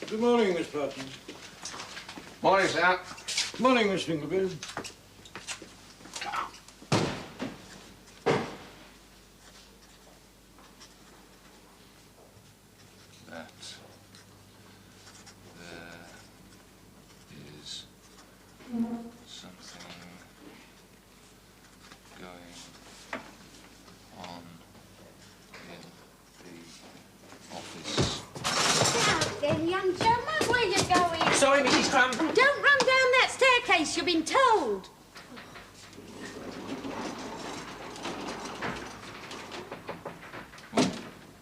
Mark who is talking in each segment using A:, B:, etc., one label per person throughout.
A: Good morning, Miss Barton.
B: Morning, sir.
A: Morning, Miss Fingerbill.
B: That there is something going on in the office.
C: Then, young gentleman, where you going?
D: Sorry, Mrs. Crumb.
C: Don't run down that staircase, you've been told.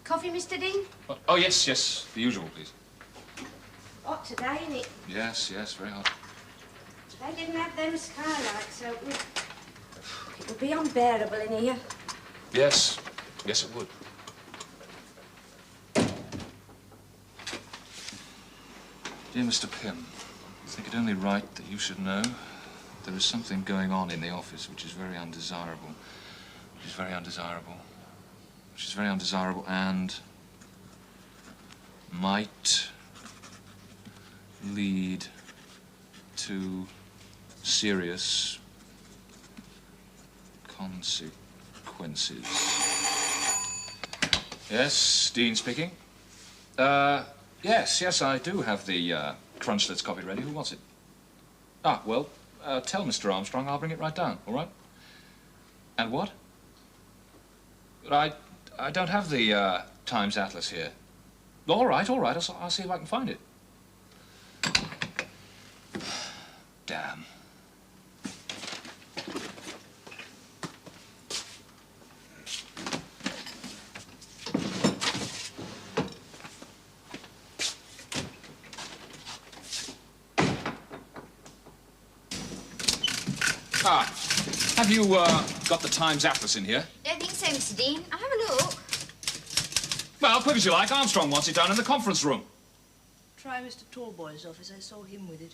C: Coffee, Mr. Dean?
B: Oh, yes, yes. The usual, please.
C: Hot today, isn't it?
B: Yes, yes, very hot.
C: They didn't have them skylights open. It would be unbearable in here.
B: Yes, yes, it would. Dear Mr. Pym, I think it only right that you should know there is something going on in the office which is very undesirable. Which is very undesirable. Which is very undesirable and might lead to serious consequences. Yes, Dean speaking. Yes, I do have the crunch that's copied ready. Who wants it? Ah, well, tell Mr. Armstrong I'll bring it right down, all right? And what? But I don't have the Times Atlas here. All right, I'll see if I can find it. Damn. Ah, have you got the Times Atlas in here?
C: Don't think so, Mr. Dean. I'll have a look.
B: Well, quick as you like. Armstrong wants it down in the conference room.
D: Try Mr. Tallboy's office. I saw him with it.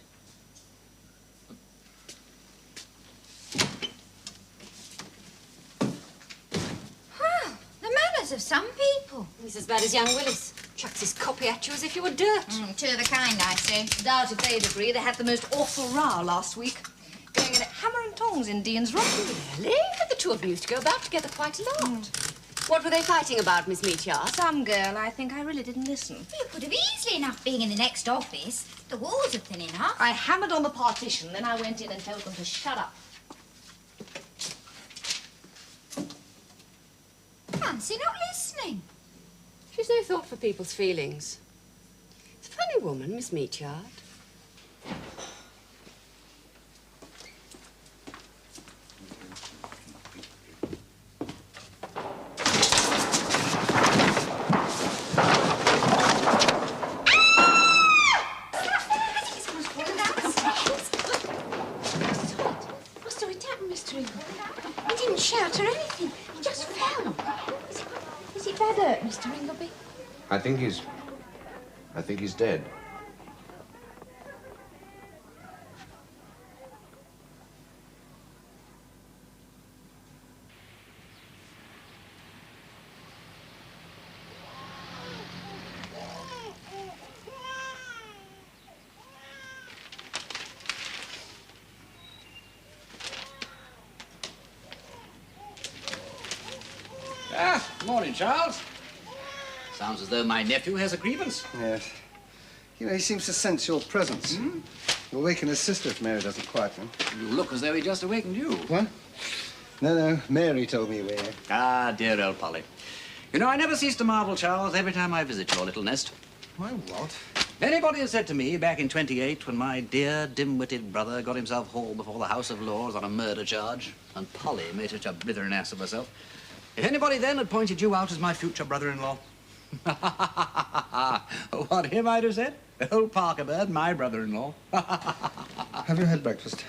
C: Well, the manners of some people.
E: He's as bad as young Willis. Chucks his copy at you as if you were dirt.
C: Two of the kind, I say.
D: Doubt if they'd agree. They had the most awful row last week. Going at it hammer and tongs in Dean's room.
E: Really? But the two of you used to go about together quite a lot. What were they fighting about, Miss Meatyard?
D: Some girl, I think. I really didn't listen.
C: You could have easily enough being in the next office. The walls are thin enough.
D: I hammered on the partition, then I went in and told them to shut up.
C: Fancy not listening.
E: She's no thought for people's feelings. It's a funny woman, Miss Meatyard.
C: He didn't shout or anything. He just fell. Is it bad hurt, Mr. Ingleby?
F: I think he's dead.
G: Morning, Charles. Sounds as though my nephew has a grievance.
H: Yes. You know, he seems to sense your presence. You'll awaken his sister if Mary doesn't quiet him.
G: You look as though he just awakened you.
H: What? No, Mary told me you were here.
G: Ah, dear old Polly. You know, I never cease to marvel, Charles, every time I visit your little nest.
H: My what?
G: Anybody had said to me back in '28 when my dear dim-witted brother got himself hauled before the House of Lords on a murder charge and Polly made such a blithering ass of herself, if anybody then had pointed you out as my future brother-in-law, what him I'd have said? Old Parker Bird, my brother-in-law.
H: Have you had breakfast?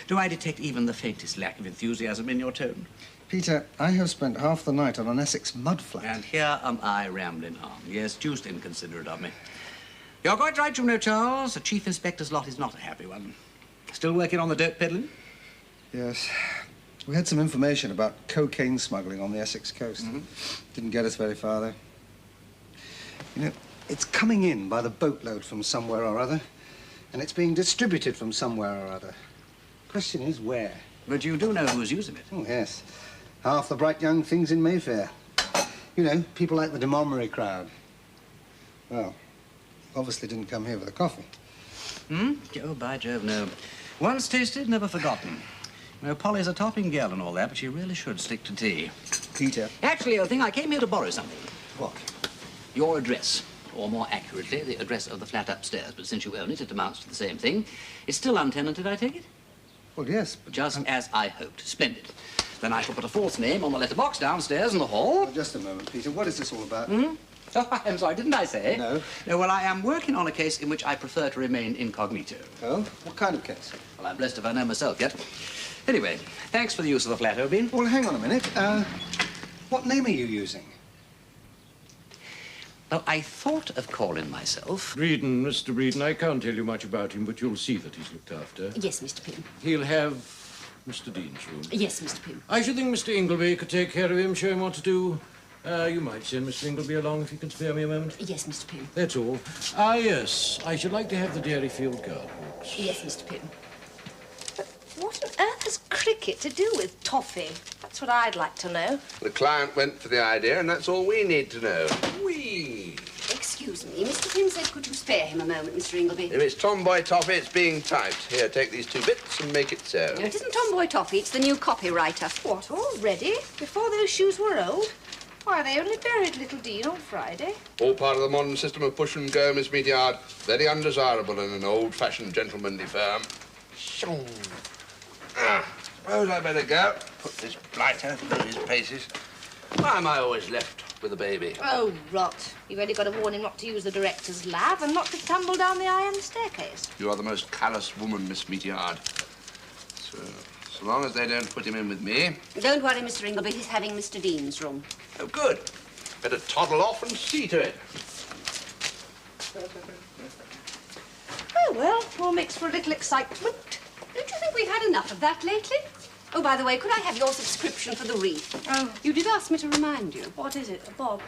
G: Do I detect even the faintest lack of enthusiasm in your tone?
H: Peter, I have spent half the night on an Essex mudflat.
G: And here am I rambling on. Yes, deuced inconsiderate of me. You're quite right, you know, Charles. The Chief Inspector's lot is not a happy one. Still working on the dirt peddling?
H: Yes. We had some information about cocaine smuggling on the Essex coast. Didn't get us very far, though. You know, it's coming in by the boatload from somewhere or other, and it's being distributed from somewhere or other. Question is, where?
G: But you do know who's using it.
H: Oh, yes. Half the bright young things in Mayfair. You know, people like the de Montgomery crowd. Well, obviously didn't come here for the coffee.
G: Oh, by Jove, no. Once tasted, never forgotten. No, Polly's a topping girl and all that, but she really should stick to tea.
H: Peter.
G: Actually, old thing, I came here to borrow something.
H: What?
G: Your address. Or more accurately, the address of the flat upstairs. But since you own it, it amounts to the same thing. It's still untenanted, I take it?
H: Well, yes, but...
G: Just as I hoped. Splendid. Then I shall put a false name on the letterbox downstairs in the hall.
H: Oh, just a moment, Peter. What is this all about?
G: Oh, I'm sorry, didn't I say?
H: No.
G: No, well, I am working on a case in which I prefer to remain incognito.
H: Oh? What kind of case?
G: Well, I'm blessed if I know myself yet. Anyway, thanks for the use of the flat, Obin.
H: Well, hang on a minute. What name are you using?
G: Well, I thought of calling myself...
A: Breeden, Mr. Breeden, I can't tell you much about him, but you'll see that he's looked after.
E: Yes, Mr. Pym.
A: He'll have Mr. Dean's room.
E: Yes, Mr. Pym.
A: I should think Mr. Ingleby could take care of him, show him what to do. You might send Mr. Ingleby along if you can spare me a moment.
E: Yes, Mr. Pym.
A: That's all. Ah, yes. I should like to have the Dairyfield guard books.
E: Yes, Mr. Pym.
D: What on earth has cricket to do with toffee? That's what I'd like to know.
F: The client went for the idea, and that's all we need to know. Whee!
E: Excuse me, Mr. Pym said, could you spare him a moment, Mr. Ingleby?
F: If it's tomboy toffee, it's being typed. Here, take these 2 bits and make it so.
E: No, it isn't tomboy toffee, it's the new copywriter.
D: What, already? Before those shoes were old? Why, they only buried little Dean on Friday.
F: All part of the modern system of push and go, Miss Meatyard. Very undesirable in an old-fashioned gentlemanly firm. Shoo. Suppose I better go. Put this blighter through his paces. Why am I always left with a baby?
D: Oh, rot. You've only got to warn him not to use the director's lav and not to tumble down the iron staircase.
F: You are the most callous woman, Miss Meatyard. So long as they don't put him in with me.
E: Don't worry, Mr. Ingleby, he's having Mr. Dean's room.
F: Oh, good. Better toddle off and see to it.
D: Oh, well, all makes for a little excitement.
E: Don't you think we've had enough of that lately? Oh, by the way, could I have your subscription for the wreath?
D: Oh.
E: You did ask me to remind you.
D: What is it, a bob?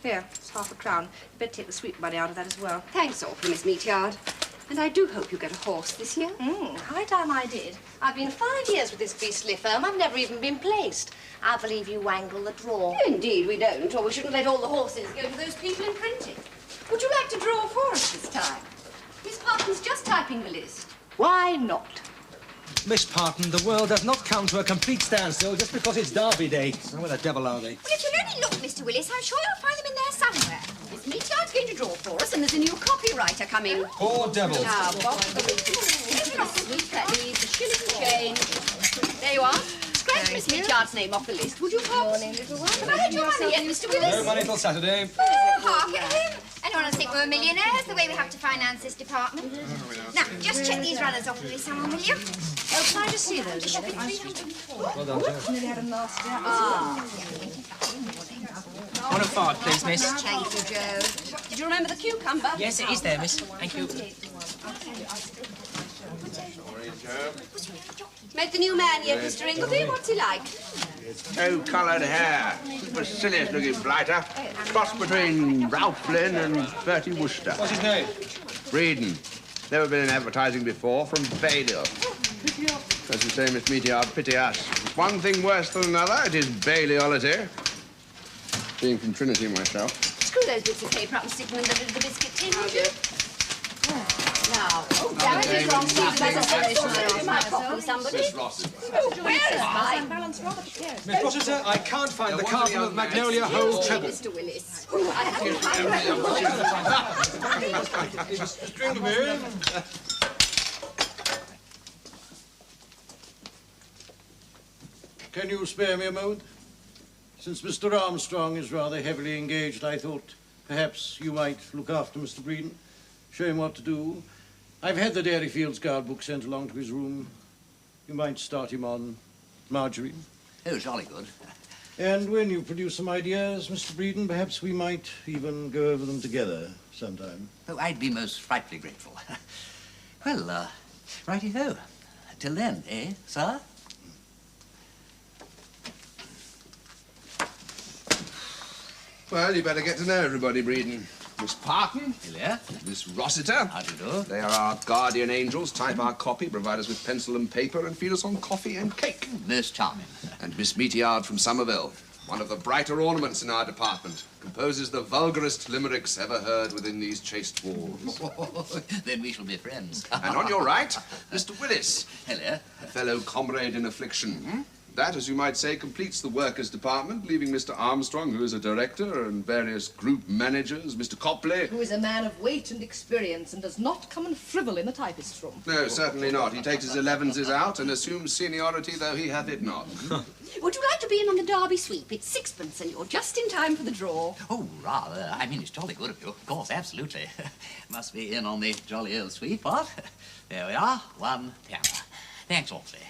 D: Here, it's £half. You better take the sweet money out of that as well.
E: Thanks awfully, Miss Meatyard. And I do hope you get a horse this year.
D: High time I did. I've been 5 years with this beastly firm. I've never even been placed. I believe you wangle the draw.
E: Indeed, we don't, or we shouldn't let all the horses go to those people in printing. Would you like to draw for us this time? Miss Parton's just typing the list.
D: Why not?
I: Miss Parton, the world does not come to a complete standstill just because it's Derby Day. So where the devil are they?
C: Well, if you'll only look, Mr. Willis, I'm sure you'll find them in there somewhere.
E: Miss Meatyard's going to draw for us, and there's a new copywriter coming.
I: Poor devil.
E: Now, Bob, the sweet pennies, the shilling change. There you are. Scratch Miss Meatyard's name off the list, would you, Pops? Have I had your money yet, Mr. Willis?
I: No money till Saturday.
C: Oh, hark at him. Anyone will think we're millionaires, the way we have to finance this department. Now, just check these runners off with me, someone, will you?
D: Oh, can I just see those?
I: Well done, Joe.
D: Nearly had a nasty
J: One of 5, please, miss.
C: Thank you, Joe.
E: Did you remember the cucumber?
J: Yes, it is there, miss. Thank you.
E: Met the new man yet, Mr. Ingleby? What's he like?
F: Tow-coloured hair. Supercilious looking blighter. Cross between Ralph Flynn and Bertie Wooster.
I: What's his name?
F: Breeden. Never been in advertising before, from Balliol. As you say, Miss Meteor, pity us. If one thing worse than another, it is Baileyology. Being from Trinity myself.
E: Screw those bits of paper up and stick them in the lid of the biscuit tin, would you? Now, damn it, it's wrong. Steve, there's a solution. My coffee, somebody. Where is mine?
I: Miss Rossiter, I can't find the carton of Magnolia Whole Treble.
E: Mr. Willis.
A: Stringleberry. Can you spare me a moment? Since Mr. Armstrong is rather heavily engaged, I thought perhaps you might look after Mr. Breeden, show him what to do. I've had the Dairy Fields guard book sent along to his room. You might start him on margarine.
G: Oh, jolly good.
A: And when you produce some ideas, Mr. Breeden, perhaps we might even go over them together sometime.
G: Oh, I'd be most frightfully grateful. Well, righty-ho. Till then, eh, sir?
F: Well, you better get to know everybody, Breeden. Miss Parton.
G: Hello.
F: Miss Rossiter.
G: How do you do?
F: They are our guardian angels, type our copy, provide us with pencil and paper, and feed us on coffee and cake.
G: Most charming.
F: And Miss Meteor from Somerville, one of the brighter ornaments in our department, composes the vulgarest limericks ever heard within these chaste walls.
G: Then we shall be friends.
F: And on your right, Mr. Willis.
G: Hello.
F: A fellow comrade in affliction. That, as you might say, completes the workers' department, leaving Mr. Armstrong, who is a director, and various group managers, Mr. Copley.
D: Who is a man of weight and experience and does not come and frivol in the typist's room.
F: No, certainly not. He takes his elevenses out and assumes seniority, though he hath it not.
E: Would you like to be in on the Derby sweep? It's sixpence and you're just in time for the draw.
G: Oh, rather. I mean, it's jolly good of you. Of course, absolutely. Must be in on the jolly old sweep, what? There we are. £1. Thanks awfully.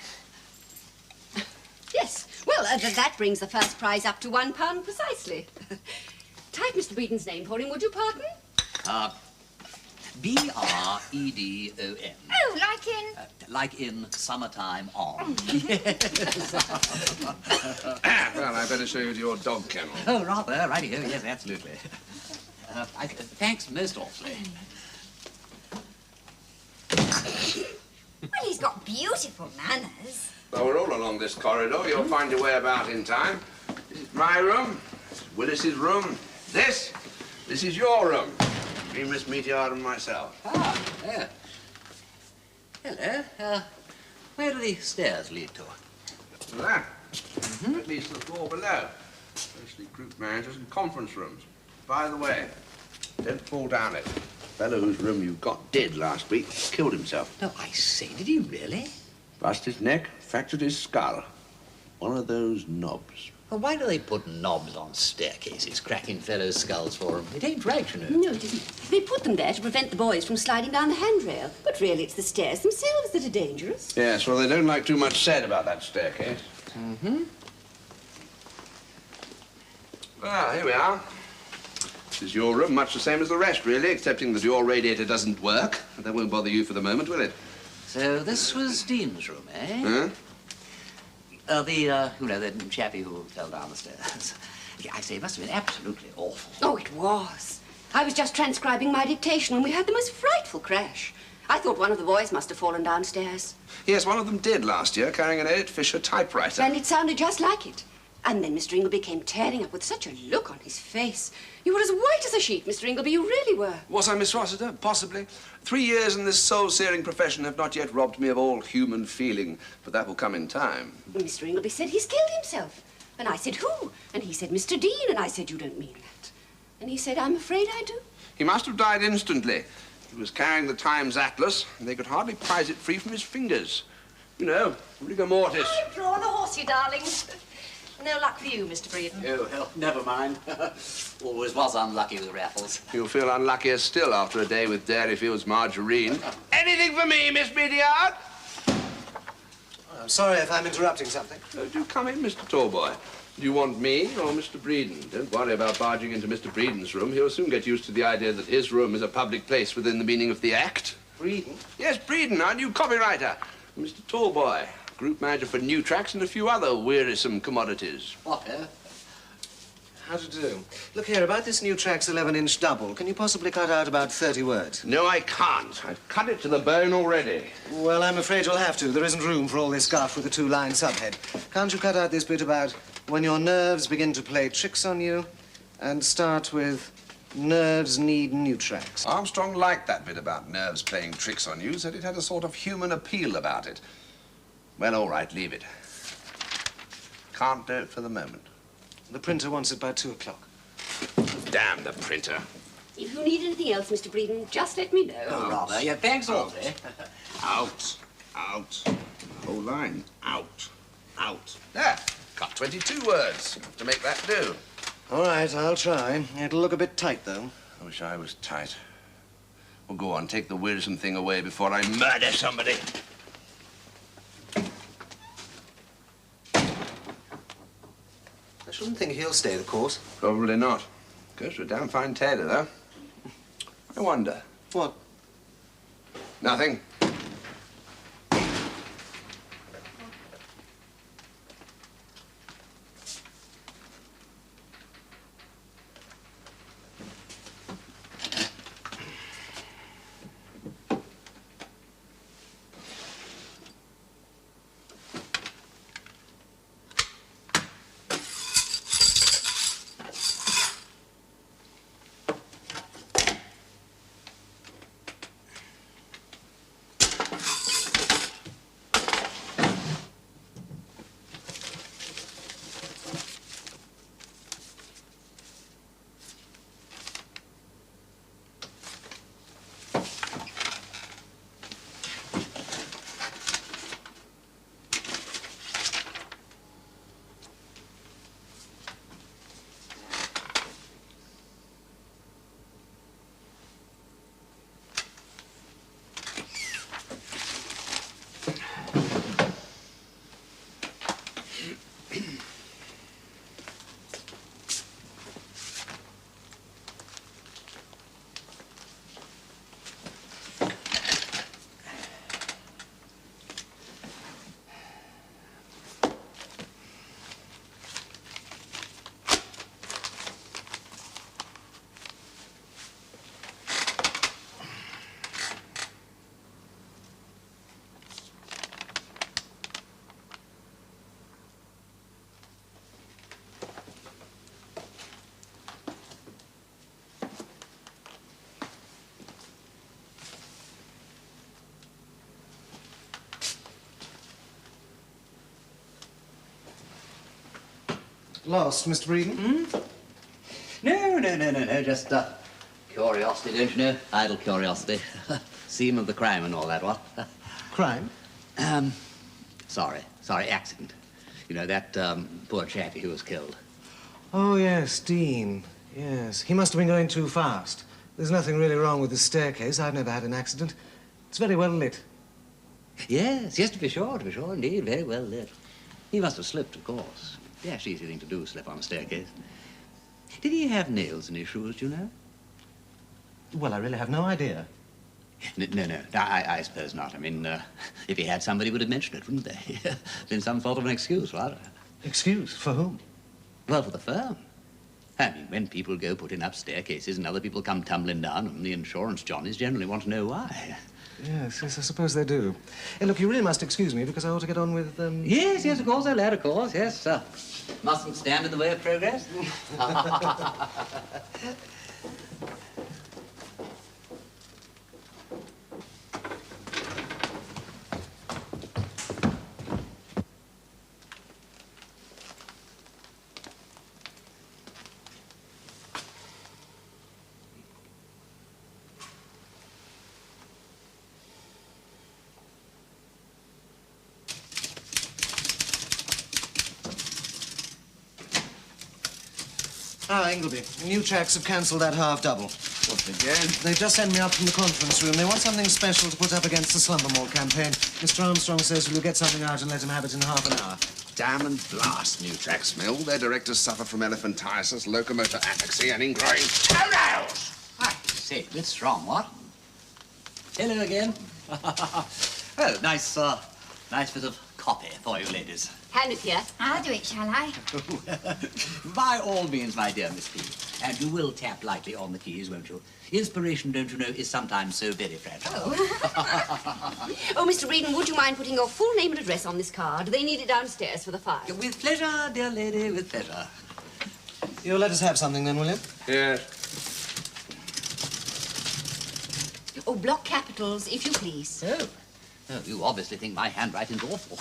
E: Yes. Well, that brings the first prize up to £1 precisely. Type Mr. Breeden's name for him, would you, Parton?
G: B-R-E-D-O-N.
C: Oh, like in...
G: Like in summertime on.
F: Well, I better show you to your dog kennel.
G: Oh, rather. Righty-ho. Yes, absolutely. Thanks most awfully.
C: Well, he's got beautiful manners.
F: Well, we're all along this corridor. You'll find your way about in time. This is my room. This is Willis's room. This is your room. Me, Miss Meteor, and myself.
G: Ah, there. Hello. Where do the stairs lead to?
F: That. At least the floor below. Mostly group managers and conference rooms. By the way, don't fall down it. The fellow whose room you got dead last week killed himself.
G: No, I say, did he really?
F: Bust his neck, fractured his skull. One of those knobs.
G: Well, why do they put knobs on staircases, cracking fellows' skulls for them? It ain't right, you know.
E: No, it isn't. They put them there to prevent the boys from sliding down the handrail. But really, it's the stairs themselves that are dangerous.
F: Yes, well, they don't like too much said about that staircase. Well, here we are. This is your room, much the same as the rest, really, excepting that your radiator doesn't work. That won't bother you for the moment, will it?
G: So this was Dean's room, eh?
F: Huh?
G: The chappie who fell down the stairs. I say, it must have been absolutely awful.
E: Oh, it was. I was just transcribing my dictation when we had the most frightful crash. I thought one of the boys must have fallen downstairs.
F: Yes, one of them did last year, carrying an 8 Fisher typewriter.
E: And it sounded just like it. And then Mr. Ingleby came tearing up with such a look on his face. You were as white as a sheet, Mr. Ingleby, you really were.
F: Was I, Miss Rossiter? Possibly. 3 years in this soul-searing profession have not yet robbed me of all human feeling, but that will come in time.
E: Mr. Ingleby said he's killed himself. And I said, who? And he said, Mr. Dean. And I said, you don't mean that. And he said, I'm afraid I do.
F: He must have died instantly. He was carrying the Times Atlas, and they could hardly prise it free from his fingers. You know, rigor mortis.
D: I'm drawing a horse, you darling. No luck for you, Mr. Breeden.
G: Oh, hell, never mind. Always was unlucky with Raffles.
F: You'll feel unluckier still after a day with Dairy Fields margarine. Anything for me, Miss Meteor?
I: I'm sorry if I'm interrupting something.
F: Do come in, Mr. Tallboy. Do you want me or Mr. Breeden? Don't worry about barging into Mr. Breeden's room. He'll soon get used to the idea that his room is a public place within the meaning of the act.
I: Breeden?
F: Yes, Breeden, our new copywriter. Mr. Tallboy, group manager for new tracks and a few other wearisome commodities.
G: What, eh?
H: How to do? Look here, about this new track's 11-inch double, can you possibly cut out about 30 words?
F: No, I can't. I've cut it to the bone already.
H: Well, I'm afraid you'll have to. There isn't room for all this guff with a two-line subhead. Can't you cut out this bit about when your nerves begin to play tricks on you and start with nerves need new tracks?
F: Armstrong liked that bit about nerves playing tricks on you, said it had a sort of human appeal about it. Well, all right, leave it. Can't do it for the moment.
H: The printer wants it by 2 o'clock.
F: Damn the printer.
E: If you need anything else, Mr. Breeden, just let me know.
G: Oh, rather. Yeah, thanks awfully.
F: Out. Out. The whole line. Out. Out. There. Cut 22 words to make that do.
H: All right, I'll try. It'll look a bit tight, though.
F: I wish I was tight. Well, go on, take the wearisome thing away before I murder somebody.
H: I shouldn't think he'll stay the course.
F: Probably not. Goes to a damn fine tailor, though. I wonder.
H: What?
F: Nothing.
H: Lost, Mr. Breeden?
G: No. Just curiosity, don't you know? Idle curiosity. Scene of the crime and all that, what?
H: Crime?
G: Sorry, accident. You know, that poor chappie who was killed.
H: Oh, yes, Dean. Yes. He must have been going too fast. There's nothing really wrong with the staircase. I've never had an accident. It's very well lit.
G: Yes, to be sure, indeed. Very well lit. He must have slipped, of course. Dash easy thing to do, slip on a staircase. Did he have nails in his shoes, do you know?
H: Well, I really have no idea.
G: No. I suppose not. I mean, if he had, somebody would have mentioned it, wouldn't they? Been some sort of an excuse, what?
H: Excuse? For whom?
G: Well, for the firm. I mean, when people go putting up staircases and other people come tumbling down, and the insurance Johnnies generally want to know why.
H: Yes, I suppose they do. Hey, look, you really must excuse me because I ought to get on with,
G: Yes, of course, lad, of course, yes. Mustn't stand in the way of progress.
H: Ah, Ingleby. The new tracks have cancelled that half-double.
F: What again?
H: They've just sent me up from the conference room. They want something special to put up against the Slumber Mall campaign. Mr. Armstrong says we'll get something out and let him have it in half an hour.
F: Damn and blast new tracks, Mill. Their directors suffer from elephantiasis, locomotor ataxy, and ingrowing toenails.
G: I say, a bit strong, what? Hello again. Oh, nice bit of copy for you, ladies.
D: Hand it here.
C: I'll do it, shall I?
G: By all means, my dear Miss P. And you will tap lightly on the keys, won't you? Inspiration, don't you know, is sometimes so very fragile.
D: Oh, Mr. Breeden, would you mind putting your full name and address on this card? They need it downstairs for the file.
G: With pleasure, dear lady, with pleasure.
I: You'll let us have something then, will you?
F: Yes.
D: Oh, block capitals, if you please.
G: Oh. Oh, you obviously think my handwriting's awful.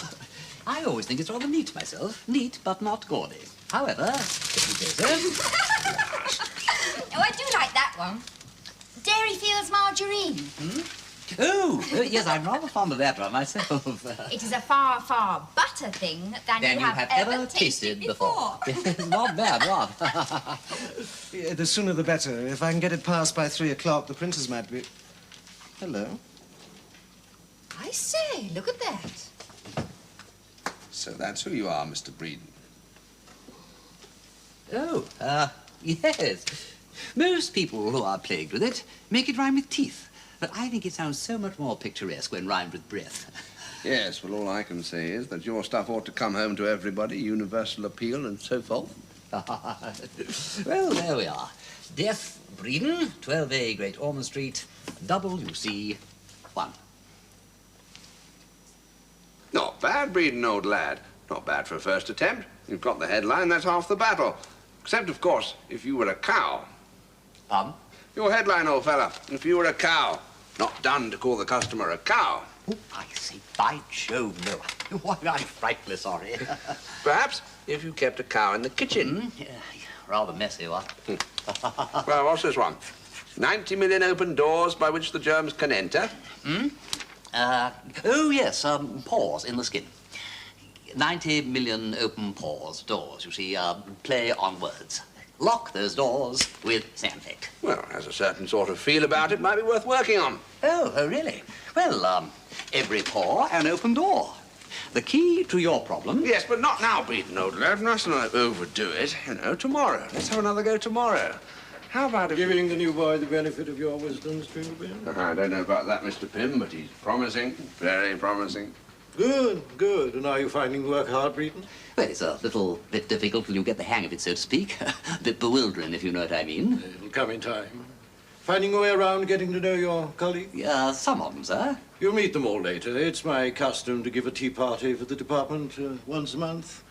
G: I always think it's rather neat myself. Neat, but not gaudy. However, if you say so.
C: Oh, I do like that one. Dairy Fields margarine.
G: Oh, yes, I'm rather fond of that one myself.
C: It is a far, far better thing than you have ever tasted before.
G: Not bad, what?
I: Yeah, the sooner the better. If I can get it passed by 3 o'clock, the printers might be... Hello.
D: I say, look at that.
F: So that's who you are, Mr. Breeden.
G: Oh, yes. Most people who are plagued with it make it rhyme with teeth. But I think it sounds so much more picturesque when rhymed with breath.
F: Yes, well, all I can say is that your stuff ought to come home to everybody, universal appeal and so forth.
G: Well, there we are. Deaf Breeden, 12A Great Ormond Street, WC 1.
F: Not bad, Breeden, old lad. Not bad for a first attempt. You've got the headline, that's half the battle. Except, of course, if you were a cow.
G: Pardon?
F: Your headline, old fella, if you were a cow. Not done to call the customer a cow.
G: Oh, I say, by Jove, no. Why, I'm frightfully sorry.
F: Perhaps if you kept a cow in the kitchen.
G: Yeah, rather messy, what?
F: Well, what's this one? 90 million open doors by which the germs can enter.
G: Oh, yes, pores in the skin. 90 million open pores, doors, you see, play on words. Lock those doors with sandpaper.
F: Well, has a certain sort of feel about it, might be worth working on.
G: Oh, really? Well, every pore an open door. The key to your problem...
F: Yes, but not now, Breeden, old lad. Mustn't overdo it. You know, tomorrow. Let's have another go tomorrow. How about if...
A: Giving the new boy the benefit of your wisdom, Mr. Pim?
F: I don't know about that, Mr. Pym, but he's promising. Very promising.
A: Good, good. And are you finding work hard, Breeden?
G: Well, it's a little bit difficult till you get the hang of it, so to speak. A bit bewildering, if you know what I mean.
A: It'll come in time. Finding your way around getting to know your colleagues?
G: Some of them, sir.
A: You'll meet them all later. It's my custom to give a tea party for the department once a month.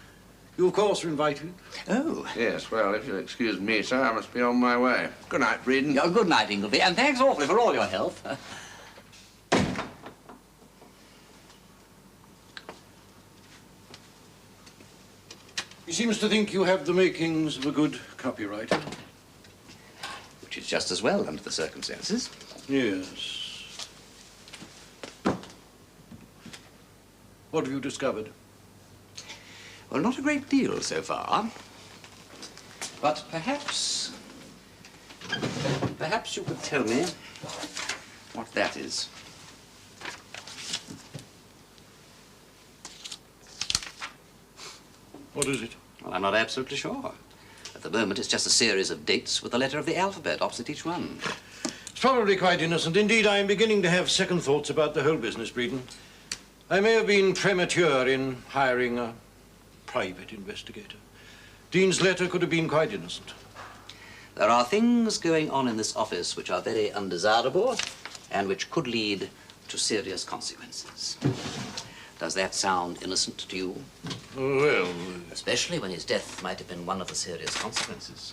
A: You, of course, are invited.
G: Oh.
F: Yes, well, if you'll excuse me, sir, I must be on my way. Good night, Breeden.
G: Good night, Ingleby, and thanks awfully for all your help.
A: He seems to think you have the makings of a good copywriter.
G: Which is just as well under the circumstances.
A: Yes. What have you discovered?
G: Well, not a great deal so far. But perhaps you could tell me what that is.
A: What is it?
G: Well, I'm not absolutely sure. At the moment, it's just a series of dates with the letter of the alphabet opposite each one.
A: It's probably quite innocent. Indeed, I am beginning to have second thoughts about the whole business, Breeden. I may have been premature in hiring a private investigator. Dean's letter could have been quite innocent.
G: There are things going on in this office which are very undesirable and which could lead to serious consequences. Does that sound innocent to you?
A: Well...
G: Especially when his death might have been one of the serious consequences.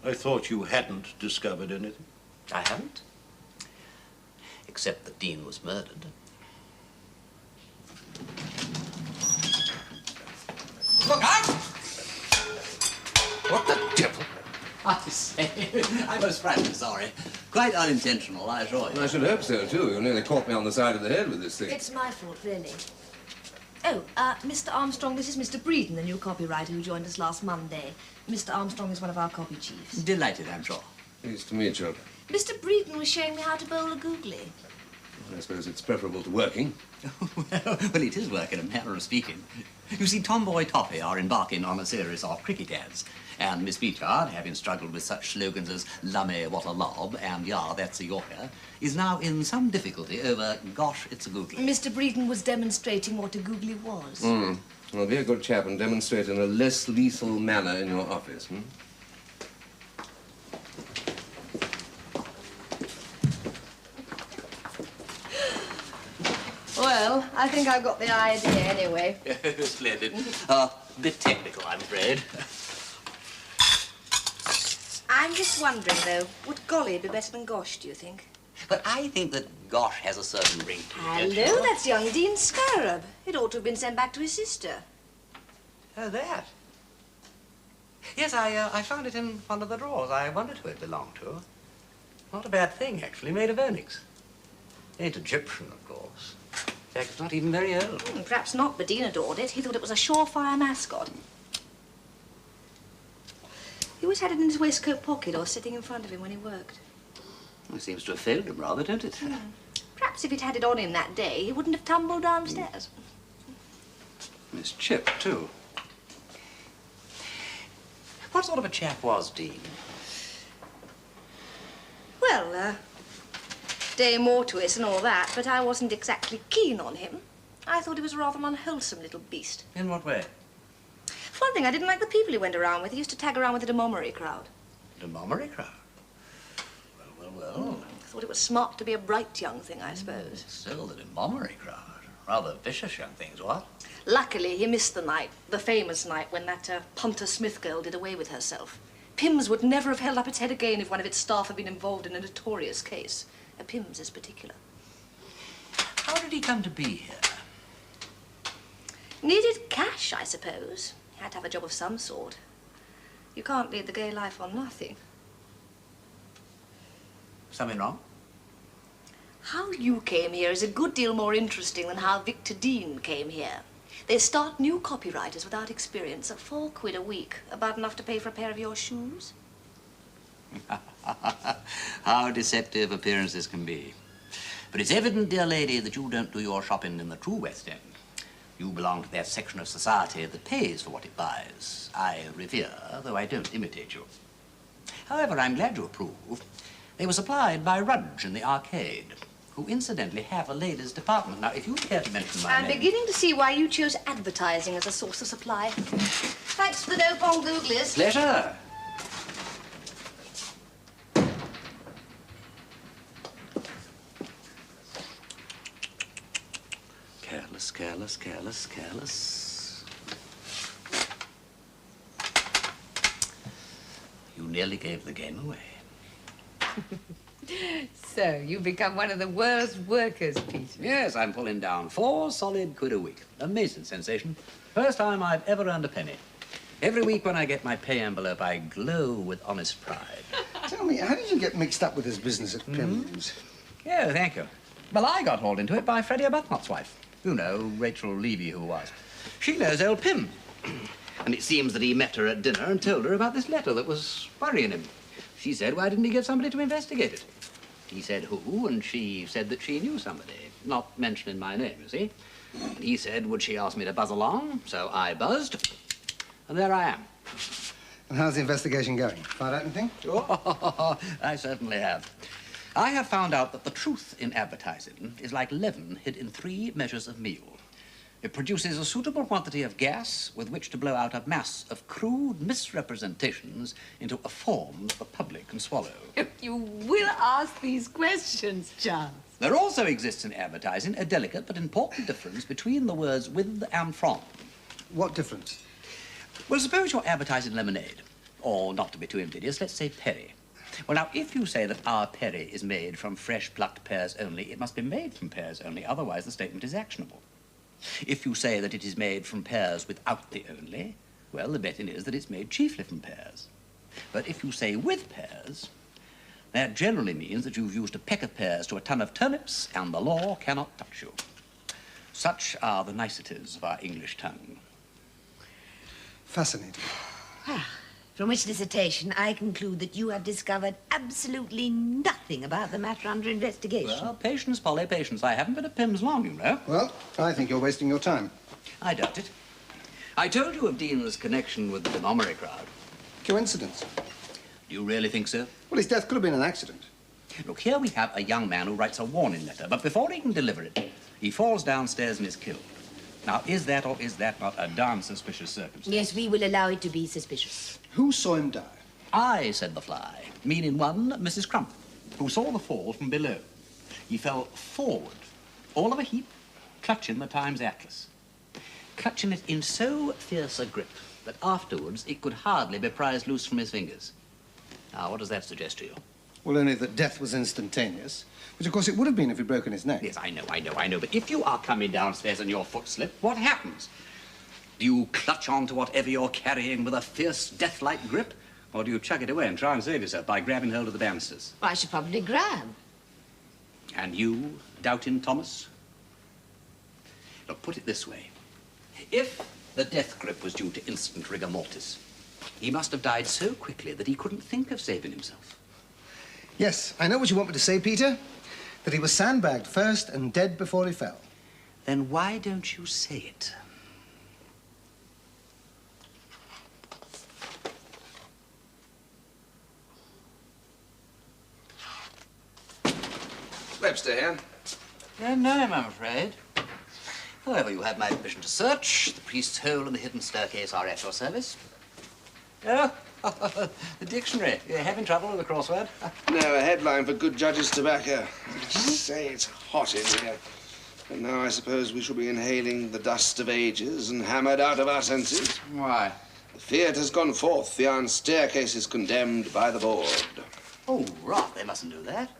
A: I thought you hadn't discovered anything.
G: I haven't. Except that Dean was murdered. Look out! What the devil? I say, I'm most frightfully sorry. Quite unintentional, I assure you.
K: I should hope so, too. You nearly caught me on the side of the head with this thing.
D: It's my fault, really. Oh, Mr. Armstrong, this is Mr. Breeden, the new copywriter who joined us last Monday. Mr. Armstrong is one of our copy chiefs.
G: Delighted, I'm sure.
K: Pleased to meet you.
D: Mr. Breeden was showing me how to bowl a googly.
K: I suppose it's preferable to working.
G: Well, it is work in a manner of speaking. You see, Tomboy Toffee are embarking on a series of cricket ads, and Miss Beechard, having struggled with such slogans as "Lummy, what a lob," and "Yah, that's a Yorker," is now in some difficulty over "Gosh, it's a googly."
D: Mr. Breeden was demonstrating what a googly was.
K: Well, be a good chap and demonstrate in a less lethal manner in your office,
D: Well, I think I've got the idea anyway.
G: Splendid. A bit technical, I'm afraid.
D: I'm just wondering, though, would golly be better than gosh, do you think?
G: But I think that gosh has a certain ring to it.
D: Hello, that's young Dean Scarab. It ought to have been sent back to his sister.
G: Oh, that? Yes, I found it in one of the drawers. I wondered who it belonged to. Not a bad thing, actually, made of onyx. Ain't Egyptian, of course. In fact, it's not even very old.
D: Perhaps not, but Dean adored it. He thought it was a surefire mascot. He always had it in his waistcoat pocket or sitting in front of him when he worked.
G: It seems to have failed him rather, don't it?
D: Perhaps if he'd had it on him that day, he wouldn't have tumbled downstairs.
G: Miss Chip, too. What sort of a chap was Dean?
D: Well, Dame Mortuis and all that, but I wasn't exactly keen on him. I thought he was a rather unwholesome little beast.
G: In what way?
D: For one thing, I didn't like the people he went around with. He used to tag around with the Demomery crowd.
G: Demomery crowd? Well.
D: I thought it was smart to be a bright young thing, I suppose.
G: Still, the Demomery crowd. Rather vicious young things, what?
D: Luckily, he missed the night, the famous night, when that Punter Smith girl did away with herself. Pimm's would never have held up its head again if one of its staff had been involved in a notorious case. Pimm's is particular.
G: How did he come to be here?
D: Needed cash, I suppose. He had to have a job of some sort. You can't lead the gay life on nothing.
G: Something wrong?
D: How you came here is a good deal more interesting than how Victor Dean came here. They start new copywriters without experience at £4 a week. About enough to pay for a pair of your shoes.
G: How deceptive appearances can be. But it's evident, dear lady, that you don't do your shopping in the true West End. You belong to that section of society that pays for what it buys. I revere, though I don't imitate you. However, I'm glad you approve. They were supplied by Rudge in the arcade, who incidentally have a ladies' department. Now, if you care to mention my name...
D: I'm beginning to see why you chose advertising as a source of supply. Thanks for the dope on Googlies.
G: Pleasure. Careless, careless, careless, careless. You nearly gave the game away.
E: So, you've become one of the world's workers, Peter.
G: Yes, I'm pulling down 4 solid quid a week. Amazing sensation. First time I've ever earned a penny. Every week when I get my pay envelope, I glow with honest pride.
H: Tell me, how did you get mixed up with this business at Pim's?
G: Yeah, thank you. Well, I got hauled into it by Freddie Arbuthnot's wife. You know, Rachel Levy, who was. She knows old Pim. And it seems that he met her at dinner and told her about this letter that was worrying him. She said, why didn't he get somebody to investigate it? He said who, and she said that she knew somebody, not mentioning my name, you see. And he said, would she ask me to buzz along? So I buzzed, and there I am.
H: And how's the investigation going? Found out anything?
G: Oh, I certainly have. I have found out that the truth in advertising is like leaven hid in 3 measures of meal. It produces a suitable quantity of gas with which to blow out a mass of crude misrepresentations into a form that the public can swallow.
E: You will ask these questions, Charles.
G: There also exists in advertising a delicate but important difference between the words with and from.
H: What difference?
G: Well, suppose you're advertising lemonade, or not to be too invidious, let's say perry. Well, now, if you say that our perry is made from fresh plucked pears only, it must be made from pears only, otherwise the statement is actionable. If you say that it is made from pears without the only, well, the betting is that it's made chiefly from pears. But if you say with pears, that generally means that you've used a peck of pears to a ton of turnips, and the law cannot touch you. Such are the niceties of our English tongue.
H: Fascinating.
E: Well, From which dissertation I conclude that you have discovered absolutely nothing about the matter under investigation.
G: Well, patience, Polly, patience. I haven't been at Pym's long, you know.
H: Well, I think you're wasting your time.
G: I doubt it. I told you of Dean's connection with the Denomary crowd.
H: Coincidence.
G: Do you really think so?
H: Well, his death could have been an accident.
G: Look, here we have a young man who writes a warning letter, but before he can deliver it, he falls downstairs and is killed. Now, is that or is that not a darn suspicious circumstance?
E: Yes, we will allow it to be suspicious.
H: Who saw him die?
G: I, said the fly, meaning one Mrs. Crump, who saw the fall from below. He fell forward, all of a heap, clutching the Times Atlas. Clutching it in so fierce a grip that afterwards it could hardly be prized loose from his fingers. Now, what does that suggest to you?
H: Well, only that death was instantaneous, which, of course, it would have been if he'd broken his neck.
G: Yes, I know, but if you are coming downstairs and your foot slip, what happens? Do you clutch on to whatever you're carrying with a fierce, death-like grip? Or do you chuck it away and try and save yourself by grabbing hold of the banisters?
E: Well, I should probably grab.
G: And you, Doubting Thomas? Look, put it this way. If the death grip was due to instant rigor mortis, he must have died so quickly that he couldn't think of saving himself.
H: Yes, I know what you want me to say, Peter. That he was sandbagged first and dead before he fell.
G: Then why don't you say it?
F: Webster here.
G: Don't know him, I'm afraid. However, you have my permission to search. The priest's hole and the hidden staircase are at your service. Oh, the dictionary. You're having trouble with the crossword?
F: No, a headline for good judges' tobacco. Say it's hot in here. And now I suppose we shall be inhaling the dust of ages and hammered out of our senses.
G: Why?
F: The fiat has gone forth. The iron staircase is condemned by the board.
G: Oh, rot. They mustn't do that.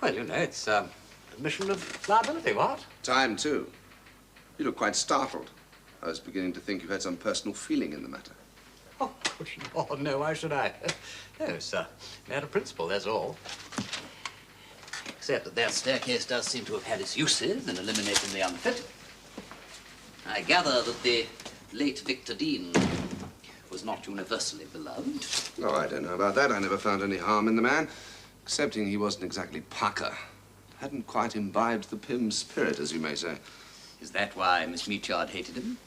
G: Well, you know, it's admission of liability, what?
F: Time, too. You look quite startled. I was beginning to think you had some personal feeling in the matter.
G: Oh, good Lord, no, why should I? No, it's a matter of principle, that's all. Except that that staircase does seem to have had its uses in eliminating the unfit. I gather that the late Victor Dean was not universally beloved.
F: Oh, I don't know about that. I never found any harm in the man, excepting he wasn't exactly pucker. Hadn't quite imbibed the Pym spirit, as you may say.
G: Is that why Miss Meachard hated him?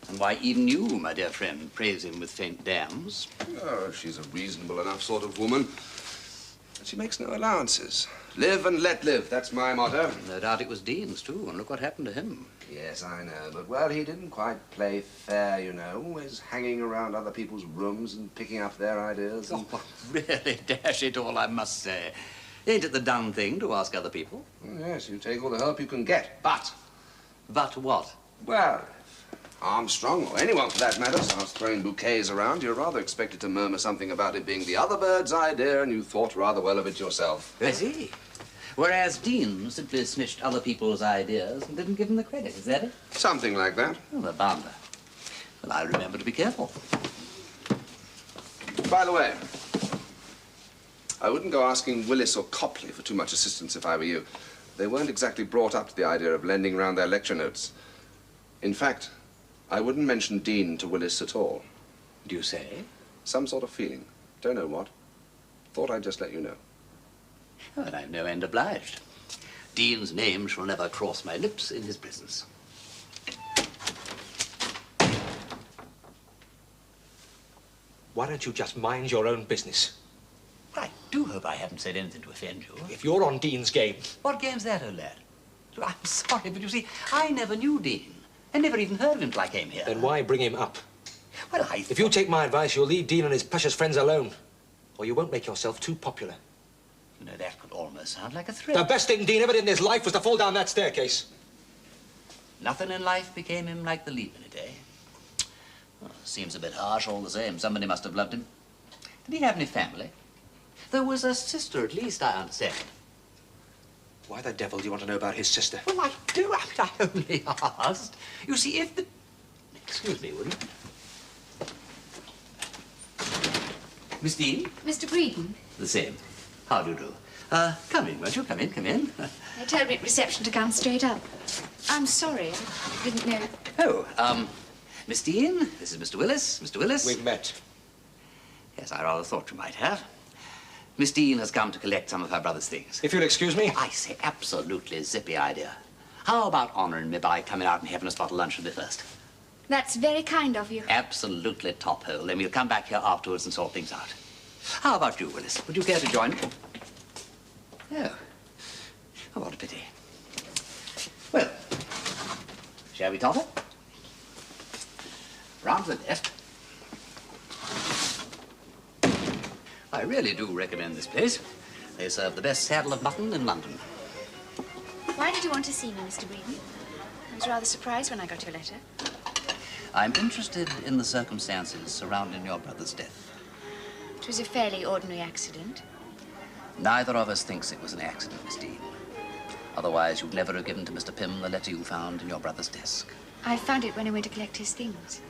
G: And why even you, my dear friend, praise him with faint damns?
F: Oh, she's a reasonable enough sort of woman. But she makes no allowances. Live and let live, that's my motto.
G: No doubt it was Dean's, too, and look what happened to him.
F: Yes, I know, but, well, he didn't quite play fair, you know. Always hanging around other people's rooms and picking up their ideas. And...
G: Oh, really, dash it all, I must say. Ain't it the done thing to ask other people?
F: Oh, yes, you take all the help you can get. But
G: what?
F: Well, if Armstrong, or anyone for that matter, starts throwing bouquets around, you're rather expected to murmur something about it being the other bird's idea, and you thought rather well of it yourself.
G: I see. Whereas Dean simply snitched other people's ideas and didn't give them the credit, is that it?
F: Something like that.
G: Well, they're bound to. Well, I remember to be careful.
F: By the way, I wouldn't go asking Willis or Copley for too much assistance if I were you. They weren't exactly brought up to the idea of lending round their lecture notes. In fact, I wouldn't mention Dean to Willis at all.
G: Do you say?
F: Some sort of feeling. Don't know what. Thought I'd just let you know.
G: Well, I'm no end obliged. Dean's name shall never cross my lips in his presence.
L: Why don't you just mind your own business?
G: I do hope I haven't said anything to offend you.
L: If you're on Dean's game...
G: What game's that, old lad? I'm sorry, but you see, I never knew Dean. I never even heard of him till I came here.
L: Then why bring him up?
G: Well,
L: If you take my advice, you'll leave Dean and his precious friends alone. Or you won't make yourself too popular.
G: You know, that could almost sound like a threat.
L: The best thing Dean ever did in his life was to fall down that staircase.
G: Nothing in life became him like the leap in it, eh? Well, seems a bit harsh all the same. Somebody must have loved him. Did he have any family? There was a sister, at least, I understand.
L: Why the devil do you want to know about his sister?
G: Well, I do. I only asked. You see, if the... Excuse me, would you? Miss Dean?
C: Mr. Breeden?
G: The same. How do you do? Come in, won't you? Come in, come in.
C: They told me at reception to come straight up. I'm sorry. I didn't know.
G: Oh, Miss Dean, this is Mr. Willis. Mr. Willis.
L: We've met.
G: Yes, I rather thought you might have. Miss Dean has come to collect some of her brother's things.
L: If you'll excuse me.
G: I say, absolutely zippy idea. How about honoring me by coming out and having a spot of lunch with me first?
C: That's very kind of you.
G: Absolutely top hole. Then we'll come back here afterwards and sort things out. How about you, Willis? Would you care to join me? Oh. Oh, what a pity. Well, shall we totter? Round to the left. I really do recommend this place. They serve the best saddle of mutton in London.
C: Why did you want to see me, Mr. Breeden? I was rather surprised when I got your letter.
G: I'm interested in the circumstances surrounding your brother's death.
C: It was a fairly ordinary accident.
G: Neither of us thinks it was an accident, Miss Dean. Otherwise, you'd never have given to Mr. Pym the letter you found in your brother's desk.
C: I found it when I went to collect his things.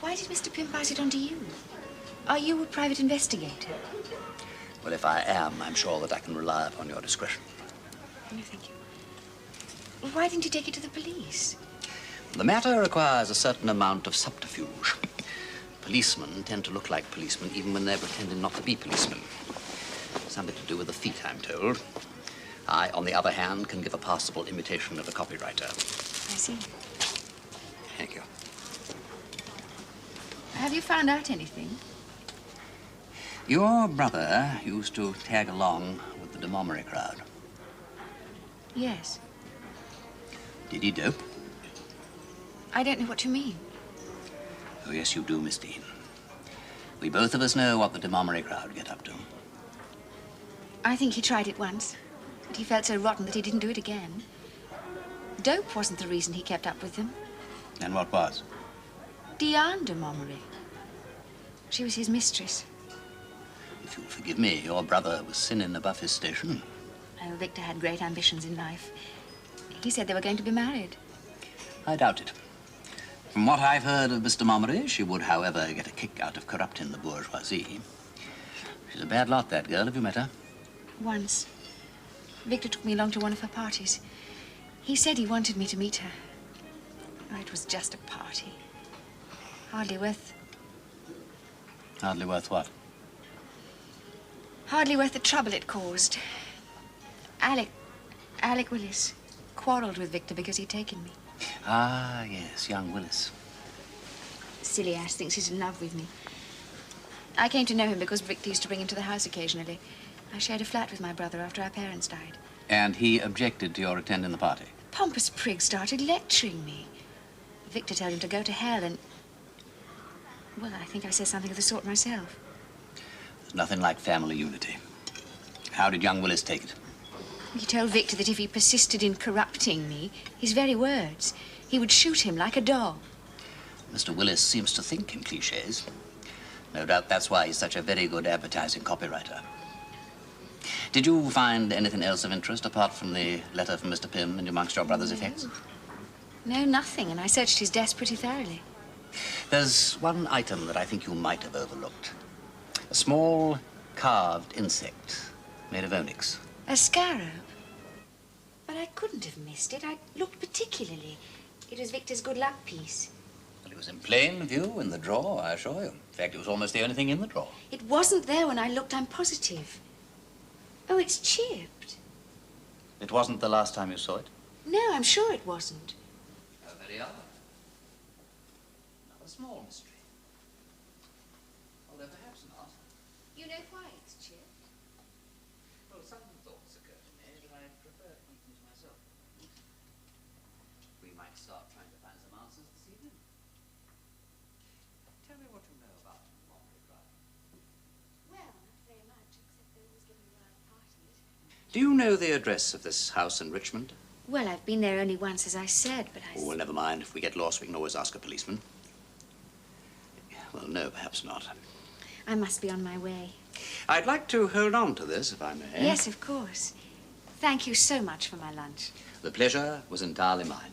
C: Why did Mr. Pym pass it on to you? Are you a private investigator?
G: Well, if I am, I'm sure that I can rely upon your discretion.
C: No, thank you. Why didn't you take it to the police?
G: The matter requires a certain amount of subterfuge. Policemen tend to look like policemen even when they're pretending not to be policemen. Something to do with the feet, I'm told. I, on the other hand, can give a passable imitation of a copywriter.
C: I see.
G: Thank you.
C: Have you found out anything?
G: Your brother used to tag along with the Demomery crowd.
C: Yes.
G: Did he dope?
C: I don't know what you mean.
G: Oh, yes, you do, Miss Dean. We both of us know what the Demomery crowd get up to.
C: I think he tried it once, but he felt so rotten that he didn't do it again. Dope wasn't the reason he kept up with them.
G: And what was?
C: Diane de Montgomery. She was his mistress.
G: If you'll forgive me, your brother was sinning above his station.
C: Oh, Victor had great ambitions in life. He said they were going to be married.
G: I doubt it. From what I've heard of Miss de Montgomery, she would, however, get a kick out of corrupting the bourgeoisie. She's a bad lot, that girl. Have you met her?
C: Once. Victor took me along to one of her parties. He said he wanted me to meet her. Oh, it was just a party. Hardly worth
G: what?
C: Hardly worth the trouble it caused. Alec Willis quarreled with Victor because he'd taken me.
G: Ah, yes, young Willis.
C: Silly ass thinks he's in love with me. I came to know him because Victor used to bring him to the house occasionally. I shared a flat with my brother after our parents died.
G: And he objected to your attending the party?
C: Pompous prig started lecturing me. Victor told him to go to hell and... Well, I think I said something of the sort myself.
G: There's nothing like family unity. How did young Willis take it?
C: He told Victor that if he persisted in corrupting me, his very words, he would shoot him like a dog.
G: Mr. Willis seems to think in cliches. No doubt that's why he's such a very good advertising copywriter. Did you find anything else of interest apart from the letter from Mr. Pym and amongst your brother's effects?
C: No, nothing, and I searched his desk pretty thoroughly.
G: There's one item that I think you might have overlooked. A small carved insect made of onyx.
C: A scarab? But I couldn't have missed it. I looked particularly. It was Victor's good luck piece.
G: Well, it was in plain view in the drawer, I assure you. In fact, it was almost the only thing in the drawer.
C: It wasn't there when I looked, I'm positive. Oh, it's chipped.
G: It wasn't the last time you saw it?
C: No, I'm sure it wasn't.
G: Oh, very odd. Another small mystery. Although perhaps not.
C: You know why it's chipped?
G: Well, some thoughts occur to me, but I prefer to keep them to myself. We might start trying to find some answers this evening. Tell me what you know about the Montgomery crowd.
C: Well, not very much, except they always give me wild parties.
G: Do you know the address of this house in Richmond?
C: Well, I've been there only once, as I said, but I...
G: Oh, well, never mind. If we get lost, we can always ask a policeman. Well, no, perhaps not.
C: I must be on my way.
G: I'd like to hold on to this, if I may.
C: Yes, of course. Thank you so much for my lunch.
G: The pleasure was entirely mine.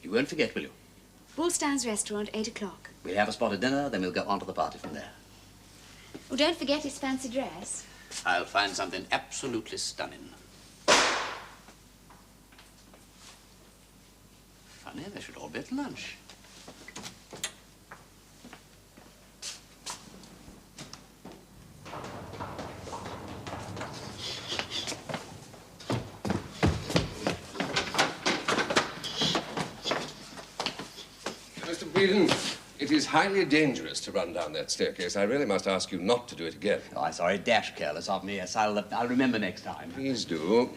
G: You won't forget, will you?
C: Bullstan's Restaurant, 8 o'clock.
G: We'll have a spot at dinner, then we'll go on to the party from there.
C: Oh, don't forget his fancy dress.
G: I'll find something absolutely stunning. funny. They should all be at lunch.
K: Mr. Breeden, it is highly dangerous to run down that staircase. I really must ask you not to do it again.
G: Oh, I'm sorry. Dash careless of me. Yes, I'll remember next time.
K: Please do.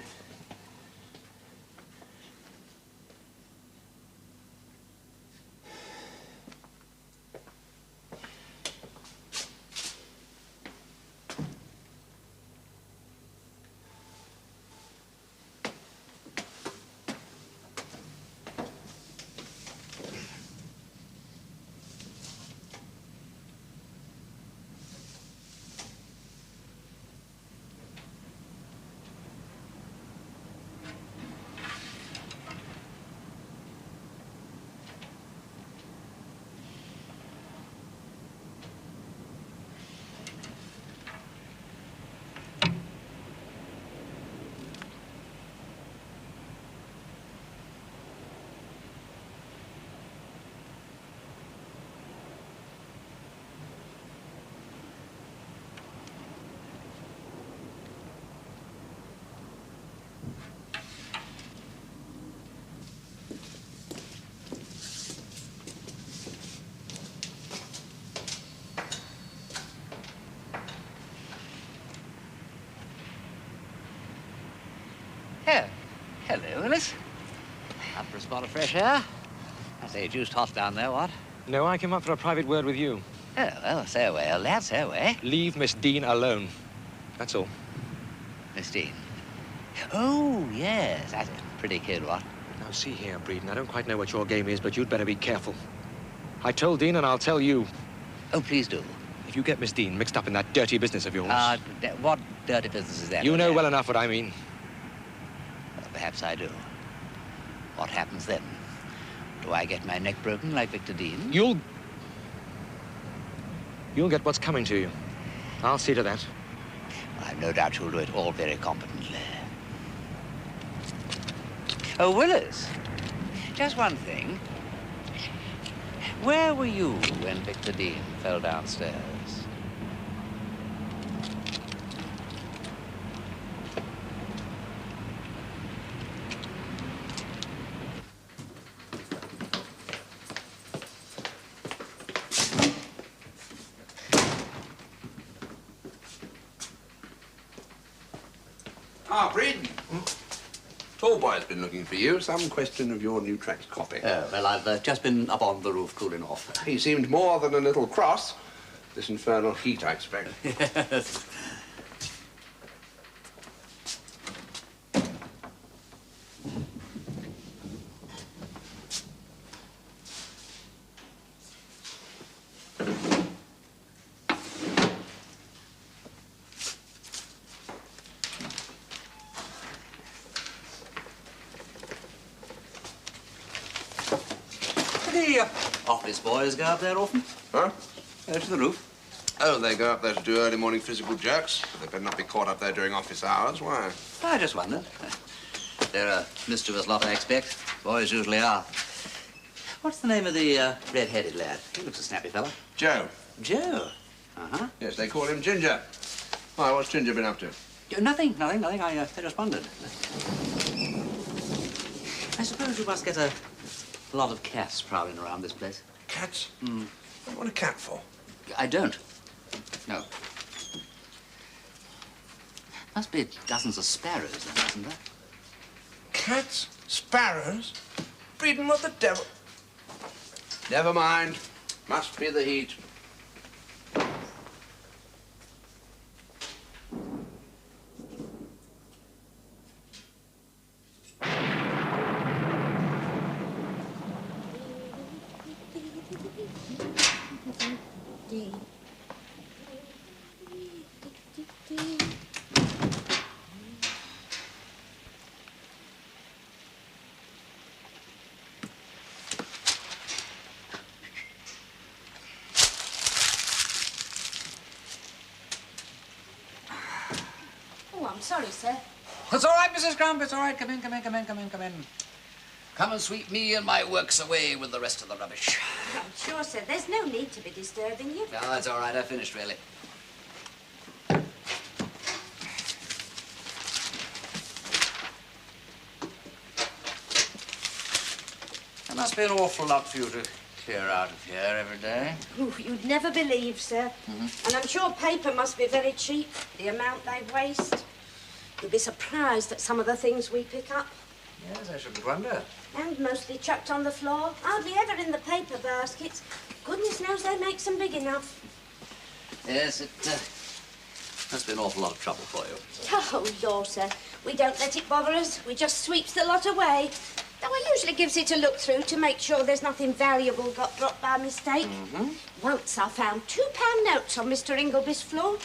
G: Hello, Willis. Up for a spot of fresh air? I say, juiced hot down there, what?
L: No, I came up for a private word with you.
G: Oh, well, say away, old lad, say away.
L: Leave Miss Dean alone. That's all.
G: Miss Dean. Oh, yes, that's a pretty kid, what?
L: Now, see here, Breeden, I don't quite know what your game is, but you'd better be careful. I told Dean, and I'll tell you.
G: Oh, please do.
L: If you get Miss Dean mixed up in that dirty business of yours...
G: What dirty business is that?
L: You know well enough what I mean.
G: Well, perhaps I do. What happens then? Do I get my neck broken like Victor Dean?
L: You'll get what's coming to you. I'll see to that.
G: I've no doubt you'll do it all very competently. Oh, Willis, just one thing. Where were you when Victor Dean fell downstairs?
F: Ah, Breeden. Tall boy's been looking for you. Some question of your new track's copy.
G: Oh, well, I've just been up on the roof cooling off.
F: He seemed more than a little cross. This infernal heat, I expect.
G: Yes. The office boys go up there often?
F: Huh?
G: To the roof.
F: Oh, they go up there to do early morning physical jerks. They better not be caught up there during office hours. Why?
G: I just wondered. They're a mischievous lot, I expect. Boys usually are. What's the name of the red-headed lad? He looks a snappy fella.
F: Joe.
G: Joe? Uh-huh.
F: Yes, they call him Ginger. Why, what's Ginger been up to?
G: Nothing. I just wondered. I suppose you must get a lot of cats prowling around this place.
F: Cats? What a cat for?
G: I don't. No. Must be dozens of sparrows then, isn't there?
F: Cats? Sparrows? Breeden, what the devil? Never mind. Must be the heat.
E: Oh, I'm sorry, sir.
G: It's all right, Mrs. Crump. It's all right. Come in. Come and sweep me and my works away with the rest of the rubbish.
E: I'm sure, sir. There's no need to be disturbing you.
G: No, that's all right. I finished, really. There must be an awful lot for you to clear out of here every day.
E: Ooh, you'd never believe, sir. And I'm sure paper must be very cheap, the amount they waste. You'll be surprised at some of the things we pick up.
G: Yes, I shouldn't wonder.
E: And mostly chucked on the floor. Hardly ever in the paper baskets. Goodness knows they make some big enough.
G: Yes, it must be an awful lot of trouble for you.
E: Oh, Lord, sir. We don't let it bother us. We just sweeps the lot away. Though I usually gives it a look through to make sure there's nothing valuable got dropped by mistake. Once I found £2 notes on Mr. Ingleby's floor.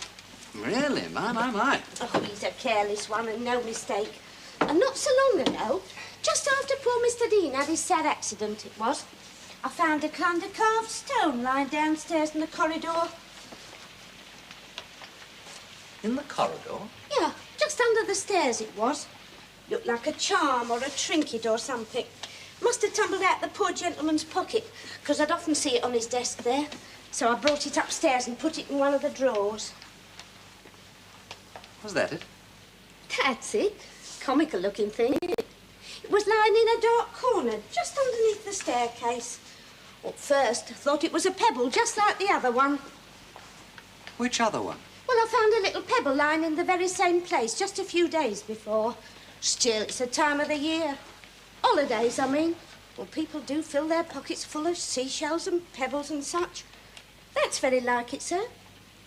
G: Really? My.
E: Oh, he's a careless one and no mistake. And not so long ago, just after poor Mr. Dean had his sad accident, it was, I found a kind of carved stone lying downstairs in the corridor.
G: In the corridor?
E: Yeah, just under the stairs it was. Looked like a charm or a trinket or something. Must have tumbled out the poor gentleman's pocket, because I'd often see it on his desk there. So I brought it upstairs and put it in one of the drawers.
G: Was that it?
E: That's it. Comical looking thing. It was lying in a dark corner, just underneath the staircase. At first, I thought it was a pebble, just like the other one.
G: Which other one?
E: Well, I found a little pebble lying in the very same place just a few days before. Still, it's the time of the year. Holidays, I mean. Well, people do fill their pockets full of seashells and pebbles and such. That's very like it, sir.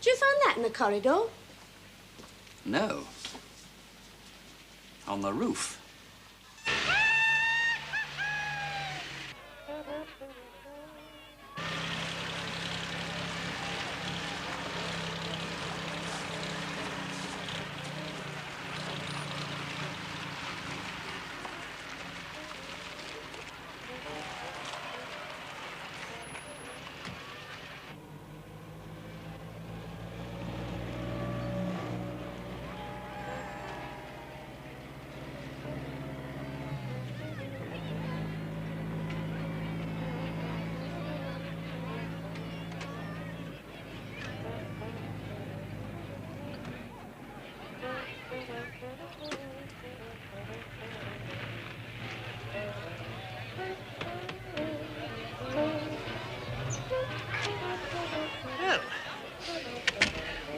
E: Did you find that in the corridor?
G: No. On the roof. Well,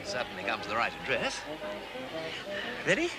G: certainly come to the right address. Ready?